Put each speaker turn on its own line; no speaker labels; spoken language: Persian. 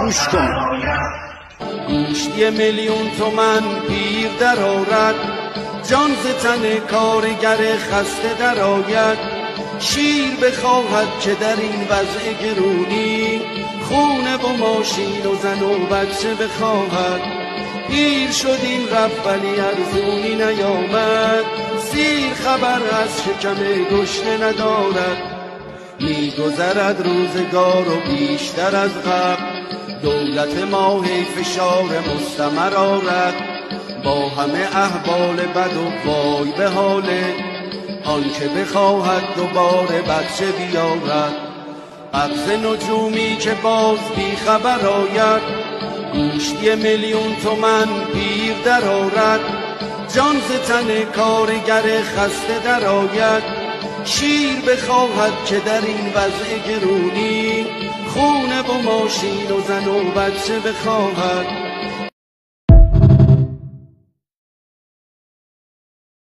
گوش کن.
گوشت 1,000,000 تومن پیر در آرد، جان ز تن کارگر خسته در آید. شیر بخواهد که در این وضع گرونی، خونه و ماشین و زن و بچه بخواهد. پیر شد این رفت ولی ارزونی نیامد، سیر خبر از شکم گشنه ندارد. میگذرد روزگار و بیشتر از قبل، دولت ما هی فشار مستمر آرد. با همه احوال بد و وای به حاله، آن که بخواهد دوباره بچه بیارد. قبض نجومی که باز بی خبر آید، گوشت 1,000,000 تومن پیر در آرد، جان ز تن کارگر خسته در آید. شیر بخواهد که در این وضع گرونی، خونه و ماشین و زن و بچه بخواهد.